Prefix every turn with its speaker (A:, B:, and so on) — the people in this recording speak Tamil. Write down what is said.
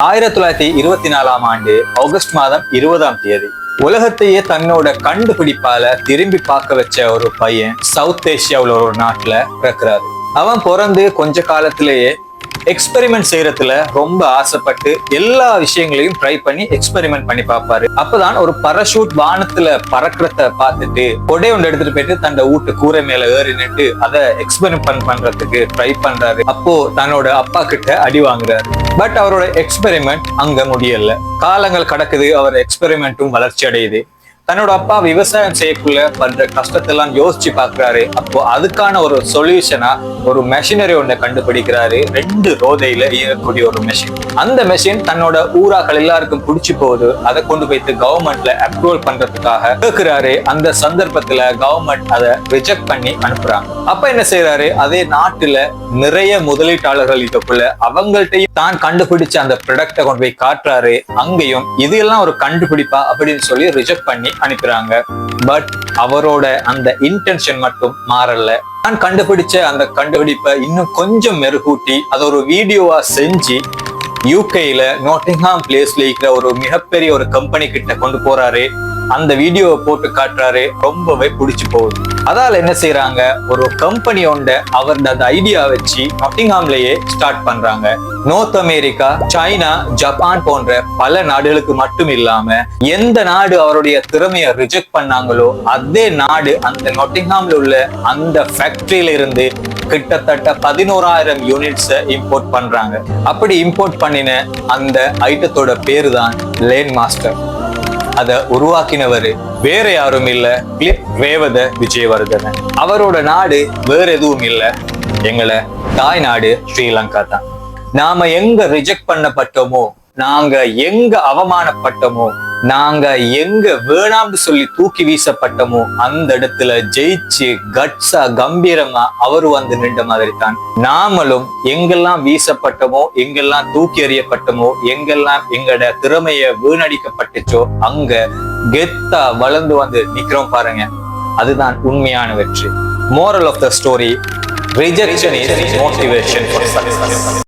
A: 1924 ஆகஸ்ட் மாதம் 20 உலகத்தையே தன்னோட கண்டுபிடிப்பால திரும்பி பார்க்க வச்ச ஒரு பையன் சவுத் ஏசியாவுல ஒரு நாட்டுல பிறக்கிறாரு. அவன் பிறந்து கொஞ்ச காலத்திலேயே எக்ஸ்பெரிமெண்ட் செய்யறதுல ரொம்ப ஆசைப்பட்டு எல்லா விஷயங்களையும் ட்ரை பண்ணி எக்ஸ்பெரிமெண்ட் பண்ணி பார்ப்பாரு. அப்பதான் ஒரு பரஷூட் வானத்துல பறக்கிறத பார்த்துட்டு கொடை ஒன்று எடுத்துட்டு போயிட்டு தன்னோட வீட்டு கூரை மேல ஏறி நின்று அதை எக்ஸ்பெரிமெண்ட் பண்றதுக்கு ட்ரை பண்றாரு. அப்போ தன்னோட அப்பா கிட்ட அடி வாங்குறாரு. பட் அவரோட எக்ஸ்பெரிமெண்ட் அங்க முடியல. காலங்கள் கடக்குது, அவர் எக்ஸ்பெரிமெண்ட்டும் வளர்ச்சி அடையுது. தன்னோட அப்பா விவசாயம் செய்யக்குள்ள பண்ற கஷ்டத்தெல்லாம் யோசிச்சு பாக்குறாரு. அப்போ அதுக்கான ஒரு சொல்யூஷனா ஒரு மெஷினரி ஒன்றை கண்டுபிடிக்கிறாரு. 2 ரோதையில இயங்கக்கூடிய ஒரு மெஷின். அந்த மெஷின் தன்னோட ஊராக்கள் எல்லாருக்கும் பிடிச்சு போகுது. அதை கொண்டு போயிட்டு கவர்மெண்ட்ல அப்ரூவல் பண்றதுக்காக கேட்கிறாரு. அந்த சந்தர்ப்பத்துல கவர்மெண்ட் அதை ரிஜெக்ட் பண்ணி அனுப்புறாங்க. அப்ப என்ன செய்யறாரு, அதே நாட்டுல நிறைய முதலீட்டாளர்கள் இதுக்குள்ள அவங்கள்ட்டையும் தான் கண்டுபிடிச்ச அந்த ப்ராடக்டை கொண்டு போய் காட்டுறாரு. அங்கேயும் இது எல்லாம் ஒரு கண்டுபிடிப்பா அப்படின்னு சொல்லி ரிஜெக்ட் பண்ணி அனுப்புறாங்க. பட் அவரோட அந்த இன்டென்ஷன் மட்டும் மாறல. நான் கண்டுபிடிச்ச அந்த கண்டுபிடிப்பை இன்னும் கொஞ்சம் மெருகூட்டி அதை ஒரு வீடியோவா செஞ்சு யூகேல நாட்டிங்ஹாம் பிளேஸ்ல இருக்கிற ஒரு மிகப்பெரிய ஒரு கம்பெனி கிட்ட கொண்டு போறாரு. அந்த வீடியோவை போட்டு காட்டுறாரு. ரொம்பவே பிடிச்சு போகுது. அதால என்ன செய்யறாங்க, ஒரு கம்பெனி ஒன்றை அவரோட ஐடியா வச்சு நாட்டிங்ஹாம்லயே ஸ்டார்ட் பண்றாங்க. நார்த் அமெரிக்கா, சைனா, ஜப்பான் போன்ற பல நாடுகளுக்கு மட்டும் இல்லாம எந்த நாடு அவருடைய திறமையை ரிஜெக்ட் பண்ணாங்களோ அதே நாடு அந்த நாட்டிங்ஹாம்ல உள்ள அந்த ஃபேக்டரியில இருந்து கிட்டத்தட்ட 11,000 யூனிட்ஸ் இம்போர்ட் பண்றாங்க. அப்படி இம்போர்ட் பண்ணின அந்த ஐட்டத்தோட பேரு தான் லேன் மாஸ்டர். அதை உருவாக்கினவரு வேற யாரும் இல்ல, கிளிப் ரேவத விஜயவர்தன. அவரோட நாடு வேற எதுவும் இல்ல, எங்களை தாய் நாடு ஸ்ரீலங்கா தான். நாம எங்க ரிஜெக்ட் பண்ணப்பட்டோமோ, நாங்க எங்க அவமானப்பட்டோமோ, நாங்க எங்க வேணாம்னு சொல்லி தூக்கி வீசப்பட்டோமோ அந்த இடத்துல ஜெயிச்சு கட்ஸா கம்பீரமா அவரு வந்து நின்ற மாதிரி தான் நாமளும் எங்கெல்லாம் வீசப்பட்டோமோ, எங்கெல்லாம் தூக்கி எறியப்பட்டோமோ, எங்கெல்லாம் எங்களோட திறமைய வீணடிக்கப்பட்டுச்சோ அங்க கெத்தா வளர்ந்து வந்து நிக்கிறோம் பாருங்க. அதுதான் உண்மையான வெற்றி. Moral of the story: rejection is motivation for success.